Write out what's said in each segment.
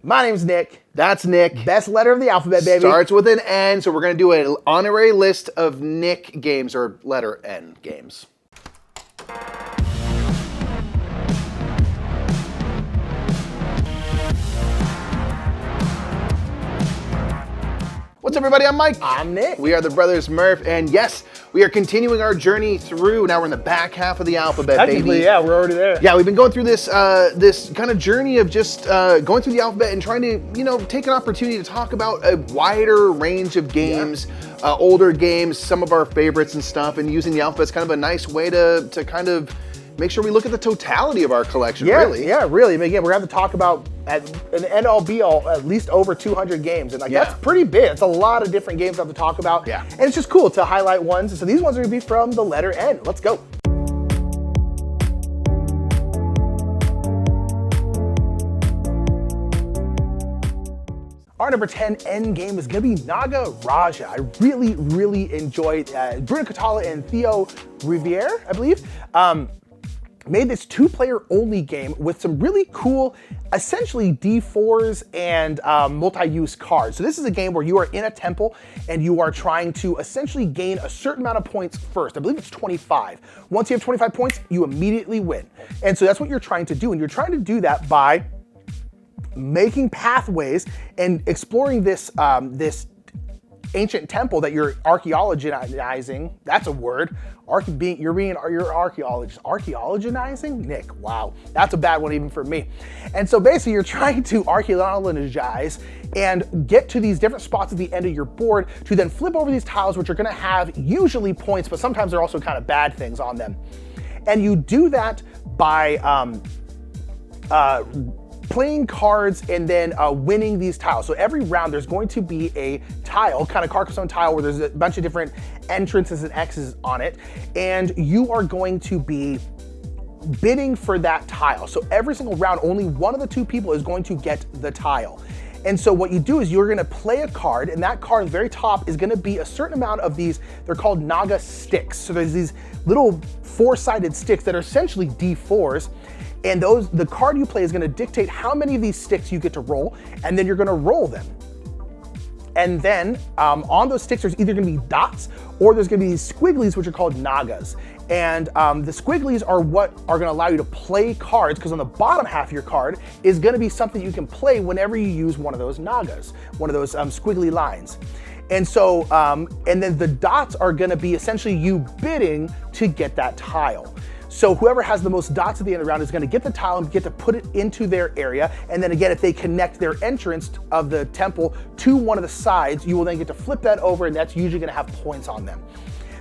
My name's Nick. That's Nick. Best letter of the alphabet, baby. Starts with an N, so we're going to do an honorary list of Nick games, or letter N games. What's up, everybody? I'm Mike. I'm Nick. We are the Brothers Murph, and yes, we are continuing our journey through. Now we're in the back half of the alphabet, Technically, baby. yeah, we're already there. Yeah, we've been going through this this kind of journey of just going through the alphabet and trying to, take an opportunity to talk about a wider range of games, older games, some of our favorites and stuff, and using the alphabet is kind of a nice way to kind of make sure we look at the totality of our collection, really. Yeah, really. I mean, again, we're going to have to talk about, at an end-all be-all, at least over 200 games. And that's pretty big. It's a lot of different games to have to talk about. Yeah. And it's just cool to highlight ones. So these ones are going to be from the letter N. Let's go. Our number 10 N game is going to be Naga Raja. I really, really enjoyed Bruno, Cathala, and Théo Rivière, I believe. Made this two-player only game with some really cool, essentially D4s and multi-use cards. So this is a game where you are in a temple and you are trying to essentially gain a certain amount of points first. I believe it's 25. Once you have 25 points, you immediately win. And so that's what you're trying to do. And you're trying to do that by making pathways and exploring this ancient temple that you're archaeologizing. That's a word. You're archaeologist. Archaeologizing? Nick, wow. That's a bad one even for me. And so basically you're trying to archaeologize and get to these different spots at the end of your board to then flip over these tiles, which are gonna have usually points, but sometimes they're also kind of bad things on them. And you do that by playing cards and then winning these tiles. So every round there's going to be a tile, kind of Carcassonne tile, where there's a bunch of different entrances and X's on it, and you are going to be bidding for that tile. So every single round, only one of the two people is going to get the tile. And so what you do is you're gonna play a card, and that card at the very top is gonna be a certain amount of these, they're called Naga sticks. So there's these little four-sided sticks that are essentially D4s, and the card you play is gonna dictate how many of these sticks you get to roll, and then you're gonna roll them. And then on those sticks, there's either gonna be dots or there's gonna be these squigglies, which are called Nagas. And the squigglies are what are gonna allow you to play cards, because on the bottom half of your card is gonna be something you can play whenever you use one of those Nagas, one of those squiggly lines. And so, and then the dots are gonna be essentially you bidding to get that tile. So whoever has the most dots at the end of the round is gonna get the tile and get to put it into their area. And then again, if they connect their entrance of the temple to one of the sides, you will then get to flip that over, and that's usually gonna have points on them.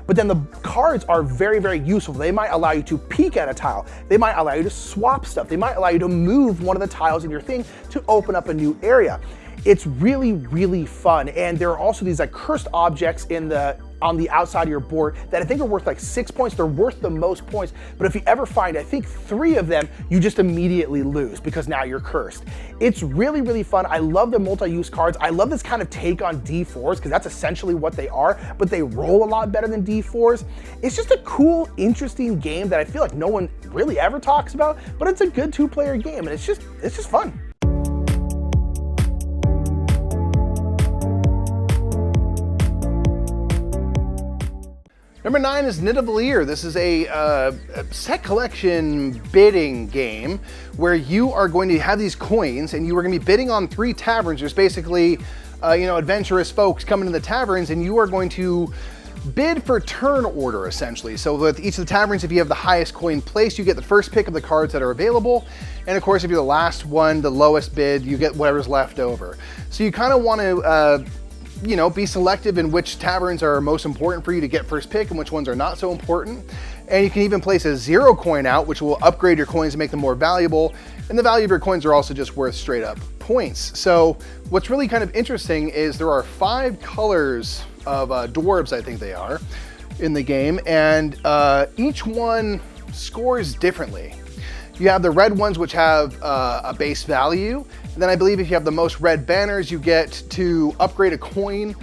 But then the cards are very, very useful. They might allow you to peek at a tile. They might allow you to swap stuff. They might allow you to move one of the tiles in your thing to open up a new area. It's really, really fun. And there are also these like cursed objects on the outside of your board that I think are worth like 6 points. They're worth the most points, but if you ever find, I think 3 of them, you just immediately lose because now you're cursed. It's really, really fun. I love the multi-use cards. I love this kind of take on D4s because that's essentially what they are, but they roll a lot better than D4s. It's just a cool, interesting game that I feel like no one really ever talks about, but it's a good two-player game, and it's just fun. Number 9 is Nidavellir. This is a set collection bidding game where you are going to have these coins and you are going to be bidding on 3 taverns. There's basically, adventurous folks coming to the taverns, and you are going to bid for turn order, essentially. So with each of the taverns, if you have the highest coin placed, you get the first pick of the cards that are available. And of course, if you're the last one, the lowest bid, you get whatever's left over. So you kind of want to be selective in which taverns are most important for you to get first pick and which ones are not so important. And you can even place a 0 coin out, which will upgrade your coins and make them more valuable. And the value of your coins are also just worth straight up points. So what's really kind of interesting is there are 5 colors of dwarves, I think they are, in the game. And each one scores differently. You have the red ones, which have a base value. And then I believe if you have the most red banners, you get to upgrade a coin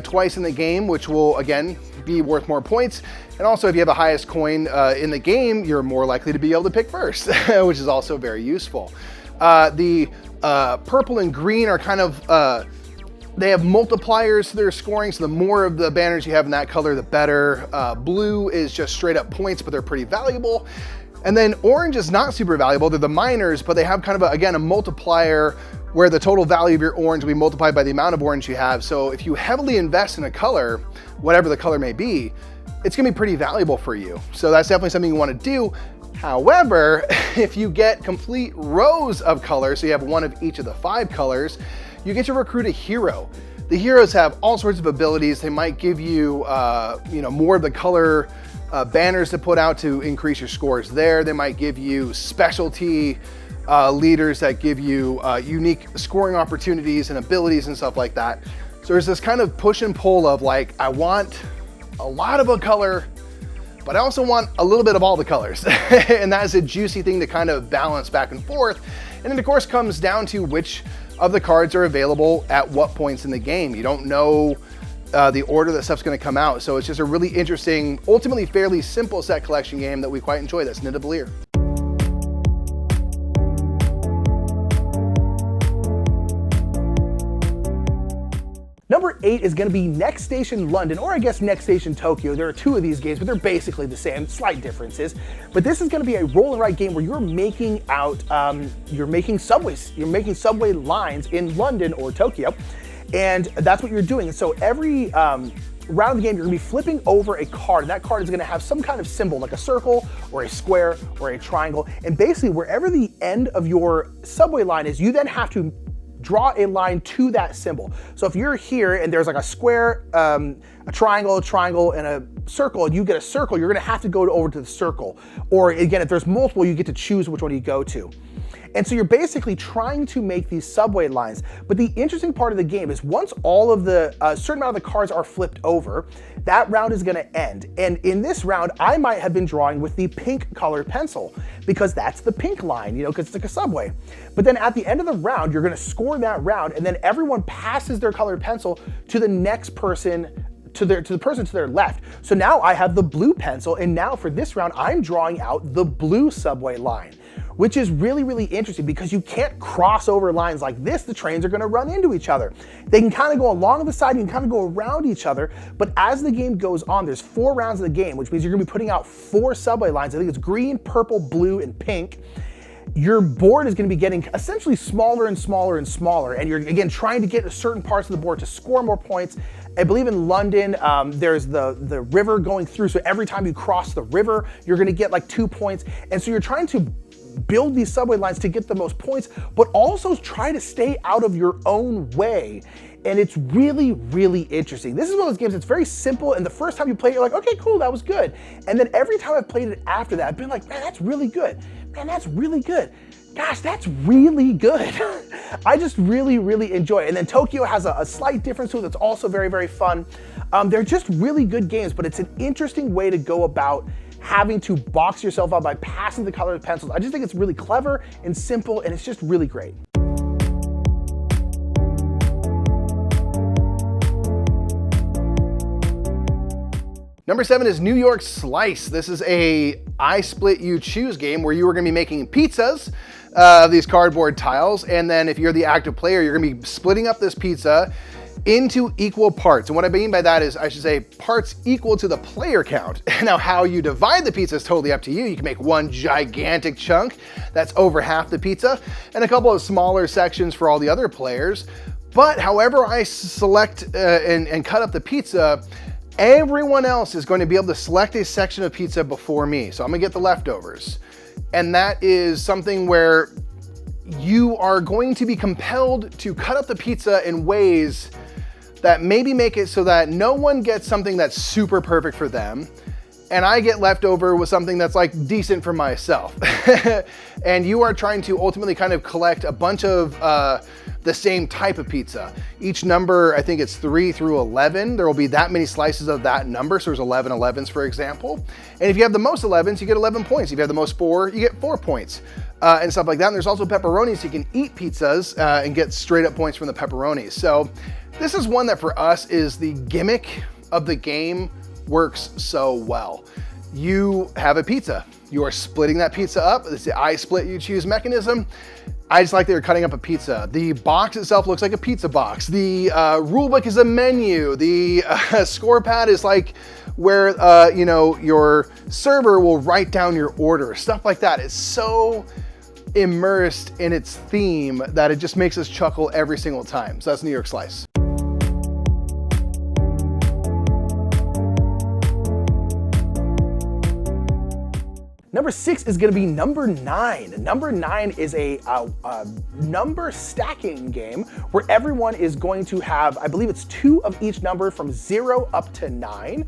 twice in the game, which will, again, be worth more points. And also, if you have the highest coin in the game, you're more likely to be able to pick first, which is also very useful. The Purple and green are kind of, they have multipliers to their scoring, so the more of the banners you have in that color, the better. Blue is just straight up points, but they're pretty valuable. And then orange is not super valuable. They're the minors, but they have kind of, again, a multiplier where the total value of your orange will be multiplied by the amount of orange you have. So if you heavily invest in a color, whatever the color may be, it's gonna be pretty valuable for you. So that's definitely something you wanna do. However, if you get complete rows of colors, so you have one of each of the 5 colors, you get to recruit a hero. The heroes have all sorts of abilities. They might give you, more of the color banners to put out to increase your scores there. They might give you specialty leaders that give you unique scoring opportunities and abilities and stuff like that. So there's this kind of push and pull of like, I want a lot of a color, but I also want a little bit of all the colors. And that is a juicy thing to kind of balance back and forth. And then of course comes down to which of the cards are available at what points in the game. You don't know the order that stuff's gonna come out. So it's just a really interesting, ultimately fairly simple set collection game that we quite enjoy. That's Nidavellir. Number 8 is going to be Next Station London, or I guess Next Station Tokyo. There are 2 of these games, but they're basically the same, slight differences. But this is going to be a roll and write game where you're making out, you're making subways. You're making subway lines in London or Tokyo, and that's what you're doing. So every round of the game, you're going to be flipping over a card, and that card is going to have some kind of symbol, like a circle or a square or a triangle. And basically, wherever the end of your subway line is, you then have to draw a line to that symbol. So if you're here and there's like a square, a triangle, and a circle, and you get a circle, you're gonna have to go over to the circle. Or again, if there's multiple, you get to choose which one you go to. And so you're basically trying to make these subway lines. But the interesting part of the game is once all of the certain amount of the cards are flipped over, that round is gonna end. And in this round, I might have been drawing with the pink colored pencil because that's the pink line, because it's like a subway. But then at the end of the round, you're gonna score that round, and then everyone passes their colored pencil to the next person, to the person to their left. So now I have the blue pencil, and now for this round, I'm drawing out the blue subway line, which is really, really interesting because you can't cross over lines like this. The trains are gonna run into each other. They can kind of go along the side, you can kind of go around each other, but as the game goes on, there's 4 rounds of the game, which means you're gonna be putting out 4 subway lines. I think it's green, purple, blue, and pink. Your board is going to be getting essentially smaller and smaller and smaller, and you're again trying to get certain parts of the board to score more points. I believe in London, there's the river going through, so every time you cross the river, you're going to get like 2 points, and so you're trying to build these subway lines to get the most points, but also try to stay out of your own way. And it's really, really interesting. This is one of those games that's very simple, and the first time you play it, you're like, okay, cool, that was good. And then every time I've played it after that, I've been like, man, that's really good. Man, that's really good. Gosh, that's really good. I just really, really enjoy it. And then Tokyo has a slight difference to it that's also very, very fun. They're just really good games, but it's an interesting way to go about having to box yourself out by passing the colored pencils. I just think it's really clever and simple, and it's just really great. Number 7 is New York Slice. This is a I Split You Choose game where you are gonna be making pizzas of these cardboard tiles. And then if you're the active player, you're gonna be splitting up this pizza into equal parts. And what I mean by that is, I should say, parts equal to the player count. Now, how you divide the pizza is totally up to you. You can make one gigantic chunk that's over half the pizza and a couple of smaller sections for all the other players. But however I select and cut up the pizza, everyone else is going to be able to select a section of pizza before me. So I'm gonna get the leftovers. And that is something where you are going to be compelled to cut up the pizza in ways that maybe make it so that no one gets something that's super perfect for them, and I get left over with something that's like decent for myself. And you are trying to ultimately kind of collect a bunch of the same type of pizza. Each number, I think it's 3 through 11. There will be that many slices of that number. So there's 11 11s, for example. And if you have the most 11s, you get 11 points. If you have the most 4, you get 4 points and stuff like that. And there's also pepperonis. So you can eat pizzas and get straight up points from the pepperonis. So this is one that for us is the gimmick of the game works so well. You have a pizza. You are splitting that pizza up. It's the I Split You Choose mechanism. I just like that you're cutting up a pizza. The box itself looks like a pizza box. The rulebook is a menu. The score pad is like where you know, your server will write down your order. Stuff like that. It's so immersed in its theme that it just makes us chuckle every single time. So that's New York Slice. Number 6 is going to be number 9. Number 9 is a number stacking game where everyone is going to have, I believe it's 2 of each number from 0 up to 9.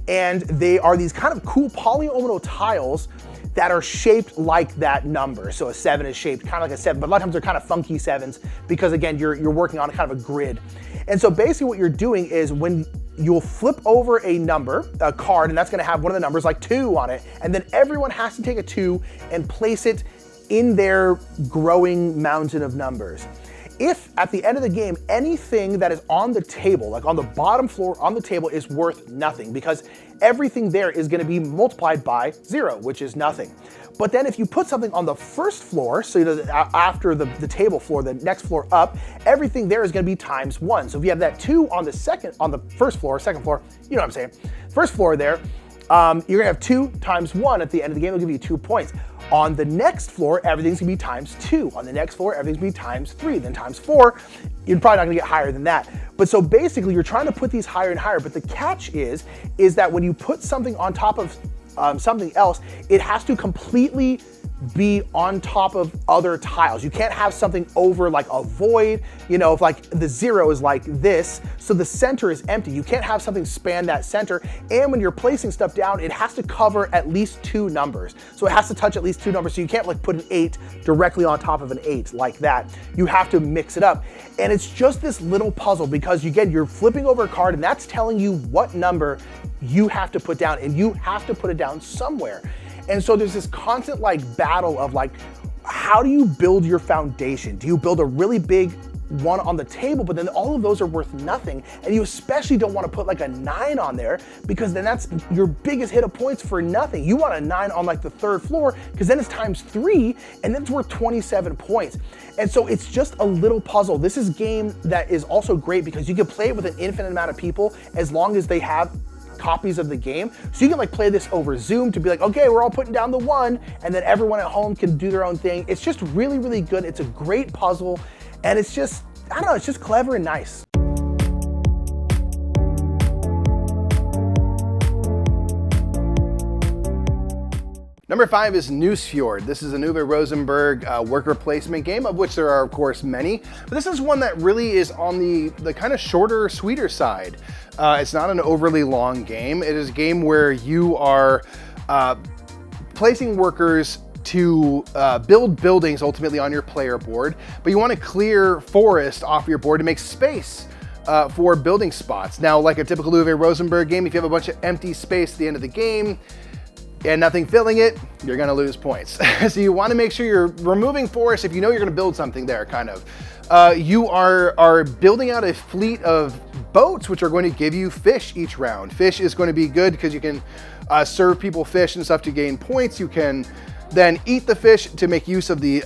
And they are these kind of cool polyomino tiles that are shaped like that number. So a 7 is shaped kind of like a 7, but a lot of times they're kind of funky 7s because again, you're working on kind of a grid. And so basically what you're doing is when you'll flip over a card, and that's gonna have one of the numbers like 2 on it, and then everyone has to take a 2 and place it in their growing mountain of numbers. If at the end of the game, anything that is on the table, like on the bottom floor on the table, is worth nothing because everything there is gonna be multiplied by 0, which is nothing. But then if you put something on the first floor, so you know, after the table floor, the next floor up, everything there is gonna be times 1. So if you have that 2 on the first floor, second floor, you know what I'm saying, first floor there, you're gonna have 2 times 1 at the end of the game. It'll give you 2 points. On the next floor, everything's gonna be times 2. On the next floor, everything's gonna be times 3, then times 4. You're probably not gonna get higher than that. But so basically, you're trying to put these higher and higher, but the catch is that when you put something on top of something else, it has to completely be on top of other tiles. You can't have something over like a void, you know, if like the 0 is like this, so the center is empty. You can't have something span that center. And when you're placing stuff down, it has to cover at least 2 numbers. So it has to touch at least 2 numbers. So you can't like put an 8 directly on top of an 8 like that. You have to mix it up. And it's just this little puzzle because again, you're flipping over a card and that's telling you what number you have to put down, and you have to put it down somewhere. And so there's this constant like battle of like, how do you build your foundation? Do you build a really big one on the table, but then all of those are worth nothing? And you especially don't want to put like a 9 on there because then that's your biggest hit of points for nothing. You want a 9 on like the 3rd floor because then it's times 3 and then it's worth 27 points. And so it's just a little puzzle. This is a game that is also great because you can play it with an infinite amount of people as long as they have copies of the game. So you can like play this over Zoom to be like, okay, we're all putting down the 1, and then everyone at home can do their own thing. It's just really, really good. It's a great puzzle, and it's just, I don't know, it's just clever and nice. Number 5 is Nusfjord. This is an Uwe Rosenberg worker placement game, of which there are, of course, many. But this is one that really is on the kind of shorter, sweeter side. It's not an overly long game. It is a game where you are placing workers to build buildings ultimately on your player board, but you want to clear forest off your board to make space for building spots. Now, like a typical Uwe Rosenberg game, if you have a bunch of empty space at the end of the game, and nothing filling it, you're gonna lose points. So you wanna make sure you're removing forest if you know you're gonna build something there, kind of. You are building out a fleet of boats, which are going to give you fish each round. Fish is going to be good because you can serve people fish and stuff to gain points. You can then eat the fish to make use of the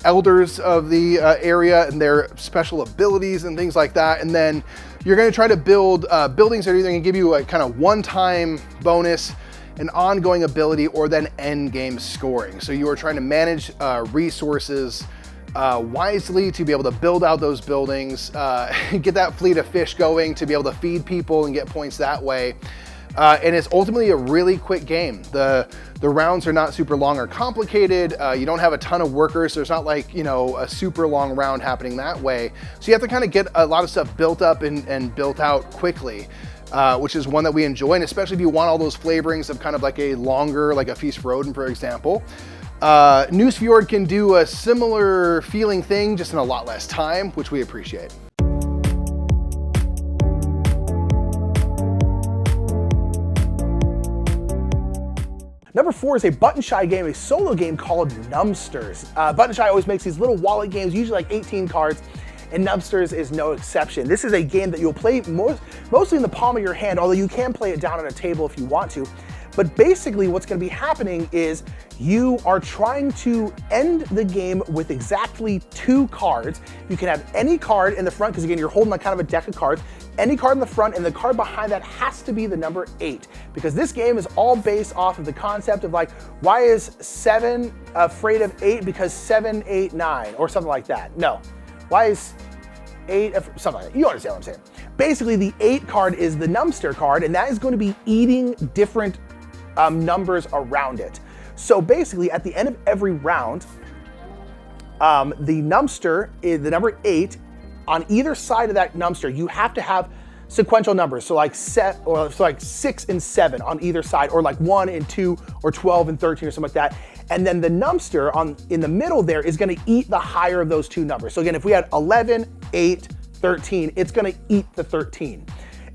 elders of the area and their special abilities and things like that. And then you're gonna try to build buildings that are either gonna give you a kind of one-time bonus, an ongoing ability, or then end game scoring. So you are trying to manage resources wisely to be able to build out those buildings, get that fleet of fish going to be able to feed people and get points that way. And it's ultimately a really quick game. The rounds are not super long or complicated. You don't have a ton of workers, so it's not like, you know, a super long round happening that way. So you have to kind of get a lot of stuff built up and built out quickly. Which is one that we enjoy, and especially if you want all those flavorings of kind of like a longer, like a Feast for Odin, for example. Nusfjord can do a similar feeling thing, just in a lot less time, which we appreciate. Number 4 is a button shy game, a solo game called Numbsters. Button shy always makes these little wallet games, usually like 18 cards. And Numbsters is no exception. This is a game that you'll play mostly in the palm of your hand, although you can play it down on a table if you want to. But basically what's gonna be happening is you are trying to end the game with exactly 2 cards. You can have any card in the front, because again, you're holding like kind of a deck of cards, any card in the front, and the card behind that has to be the number 8. Because this game is all based off of the concept of like, why is 7 afraid of 8? Because 7, 8, 9, or something like that. No, why is 8, something like that. You understand what I'm saying. Basically, the 8 card is the Numbster card, and that is going to be eating different numbers around it. So basically, at the end of every round, the Numbster, the number 8, on either side of that Numbster, you have to have sequential numbers. So like 6 and 7 on either side, or like 1 and 2, or 12 and 13, or something like that. And then the Numbster in the middle there is gonna eat the higher of those 2 numbers. So again, if we had 11, 8, 13, it's gonna eat the 13.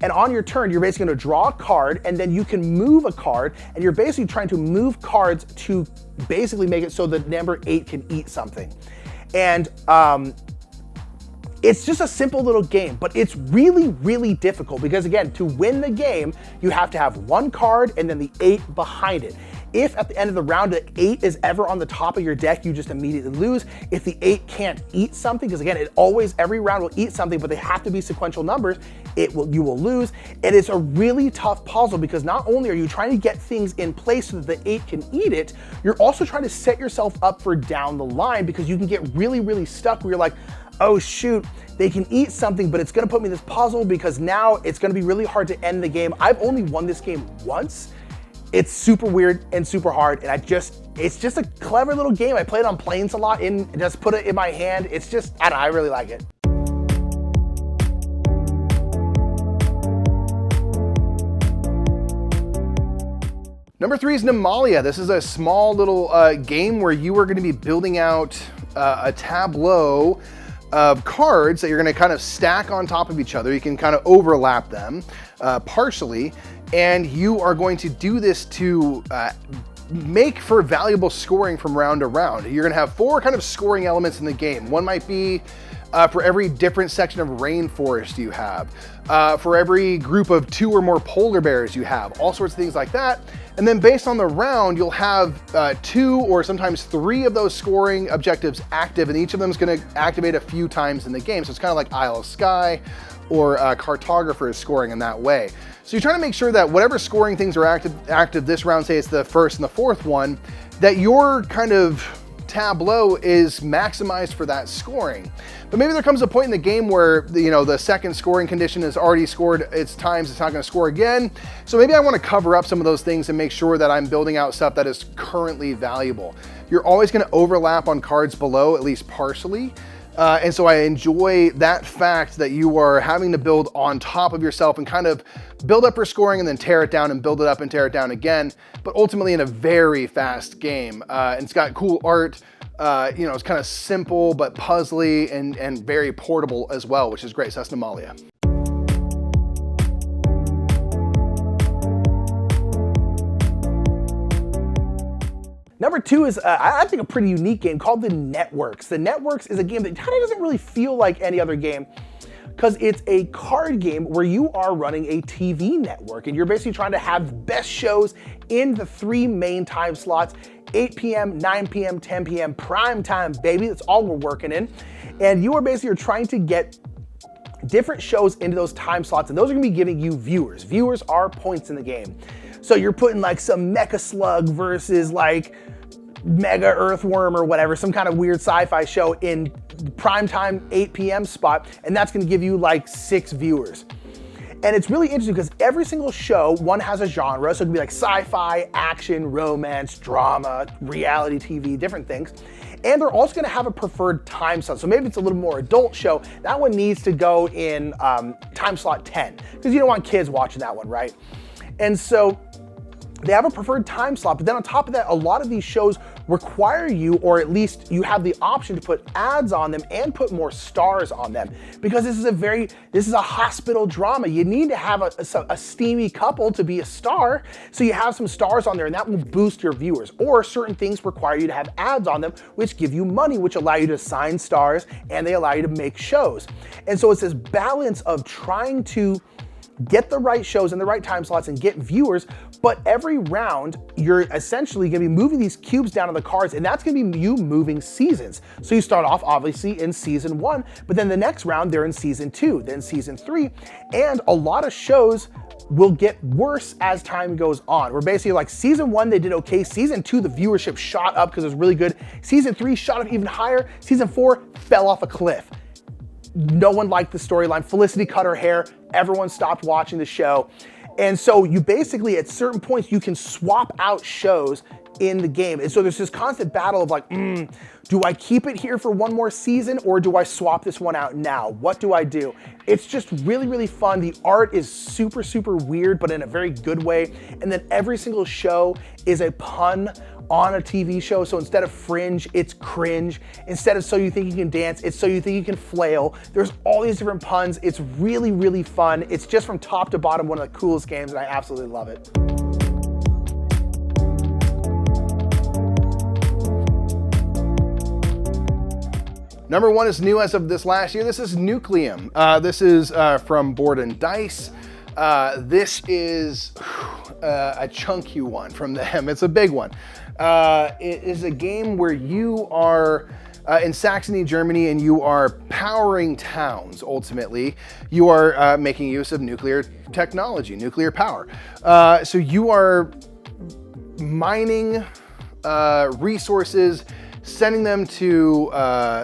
And on your turn, you're basically gonna draw a card, and then you can move a card, and you're basically trying to move cards to basically make it so the number 8 can eat something. And it's just a simple little game, but it's really, really difficult because again, to win the game, you have to have 1 card and then the 8 behind it. If at the end of the round, the 8 is ever on the top of your deck, you just immediately lose. If the 8 can't eat something, because again, every round will eat something, but they have to be sequential numbers, you will lose. And it's a really tough puzzle because not only are you trying to get things in place so that the 8 can eat it, you're also trying to set yourself up for down the line, because you can get really, really stuck where you're like, oh shoot, they can eat something, but it's gonna put me in this puzzle because now it's gonna be really hard to end the game. I've only won this game once. It's super weird and super hard, and it's just a clever little game. I play it on planes a lot, and just put it in my hand. It's just, I don't know, I really like it. Number 3 is Nimalia. This is a small little game where you are gonna be building out a tableau of cards that you're gonna kind of stack on top of each other. You can kind of overlap them partially, and you are going to do this to make for valuable scoring from round to round. You're gonna have 4 kind of scoring elements in the game. One might be for every different section of rainforest you have, for every group of 2 or more polar bears you have, all sorts of things like that. And then based on the round, you'll have 2 or sometimes 3 of those scoring objectives active, and each of them is gonna activate a few times in the game. So it's kind of like Isle of Skye or Cartographer is scoring in that way. So you're trying to make sure that whatever scoring things are active this round, say it's the first and the 4th one, that your kind of tableau is maximized for that scoring. But maybe there comes a point in the game where the 2nd scoring condition has already scored its times, it's not gonna score again. So maybe I wanna cover up some of those things and make sure that I'm building out stuff that is currently valuable. You're always gonna overlap on cards below, at least partially. And so I enjoy that fact that you are having to build on top of yourself and kind of build up your scoring and then tear it down and build it up and tear it down again, but ultimately in a very fast game. And it's got cool art. It's kind of simple but puzzly and very portable as well, which is great. So that's Nimalia. Number 2 is, I think, a pretty unique game called The Networks. The Networks is a game that kind of doesn't really feel like any other game because it's a card game where you are running a TV network and you're basically trying to have the best shows in the 3 main time slots, 8 p.m., 9 p.m., 10 p.m., prime time, baby. That's all we're working in. And you are basically trying to get different shows into those time slots, and those are gonna be giving you viewers. Viewers are points in the game. So you're putting like some mecha slug versus like mega earthworm or whatever, some kind of weird sci-fi show in primetime 8 p.m. spot, and that's gonna give you like 6 viewers. And it's really interesting because every single show, one has a genre, so it can be like sci-fi, action, romance, drama, reality TV, different things. And they're also gonna have a preferred time slot. So maybe it's a little more adult show. That one needs to go in time slot 10, because you don't want kids watching that one, right? And so they have a preferred time slot, but then on top of that, a lot of these shows require you, or at least you have the option to put ads on them and put more stars on them, because this is a hospital drama. You need to have a steamy couple to be a star, so you have some stars on there, and that will boost your viewers. Or certain things require you to have ads on them, which give you money, which allow you to assign stars, and they allow you to make shows. And so it's this balance of trying to get the right shows in the right time slots and get viewers. But every round, you're essentially gonna be moving these cubes down on the cards, and that's gonna be you moving seasons. So you start off obviously in season 1, but then the next round they're in season 2, then season 3, and a lot of shows will get worse as time goes on. We're basically like season 1, they did okay. Season 2, the viewership shot up because it was really good. Season 3 shot up even higher. Season 4 fell off a cliff. No one liked the storyline. Felicity cut her hair. Everyone stopped watching the show. And so you basically, at certain points, you can swap out shows in the game. And so there's this constant battle of like, do I keep it here for one more season or do I swap this one out now? What do I do? It's just really, really fun. The art is super, super weird, but in a very good way. And then every single show is a pun on a TV show. So instead of Fringe, it's Cringe. Instead of So You Think You Can Dance, it's So You Think You Can Flail. There's all these different puns. It's really, really fun. It's just from top to bottom one of the coolest games, and I absolutely love it. Number 1 is new as of this last year. This is Nucleum. This is from Board&Dice. This is a chunky one from them. It's a big one. It is a game where you are in Saxony, Germany, and you are powering towns, ultimately. You are making use of nuclear technology, nuclear power. So you are mining resources, sending them to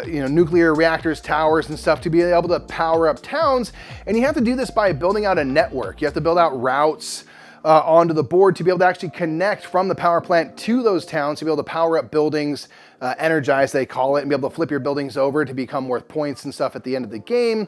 nuclear reactors, towers, and stuff to be able to power up towns. And you have to do this by building out a network. You have to build out routes onto the board to be able to actually connect from the power plant to those towns, to be able to power up buildings, energize, they call it, and be able to flip your buildings over to become worth points and stuff at the end of the game.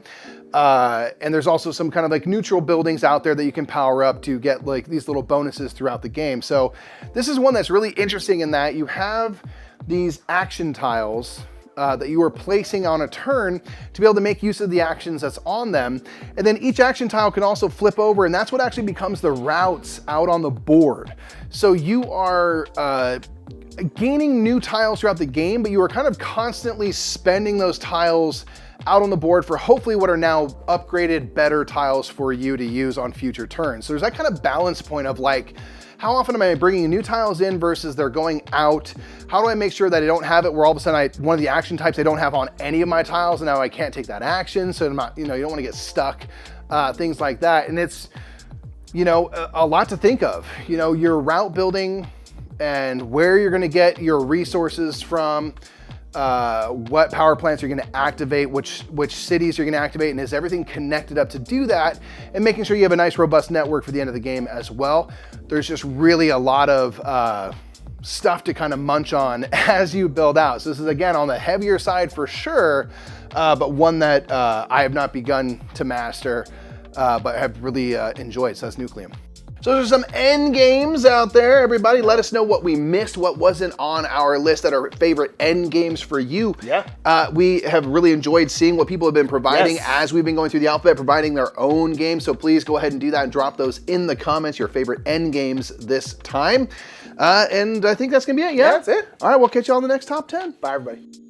And there's also some kind of like neutral buildings out there that you can power up to get like these little bonuses throughout the game. So this is one that's really interesting in that you have these action tiles that you are placing on a turn to be able to make use of the actions that's on them. And then each action tile can also flip over, and that's what actually becomes the routes out on the board. So you are gaining new tiles throughout the game, but you are kind of constantly spending those tiles out on the board for hopefully what are now upgraded, better tiles for you to use on future turns. So there's that kind of balance point of like, how often am I bringing new tiles in versus they're going out? How do I make sure that I don't have it where all of a sudden one of the action types I don't have on any of my tiles and now I can't take that action? So I'm not, you don't want to get stuck, things like that. And it's, a lot to think of. Your route building and where you're going to get your resources from, what power plants you're going to activate, which cities you're going to activate, and is everything connected up to do that, and making sure you have a nice robust network for the end of the game as well. There's just really a lot of stuff to kind of munch on as you build out. So this is again on the heavier side for sure, but one that I have not begun to master, but have really enjoyed. So that's Nucleum. So there's some end games out there. Everybody, let us know what we missed, what wasn't on our list that are favorite end games for you. Yeah. We have really enjoyed seeing what people have been providing as we've been going through the alphabet, providing their own games. So please go ahead and do that and drop those in the comments, your favorite end games this time. And I think that's gonna be it, yeah? That's it. All right, we'll catch you on the next top 10. Bye, everybody.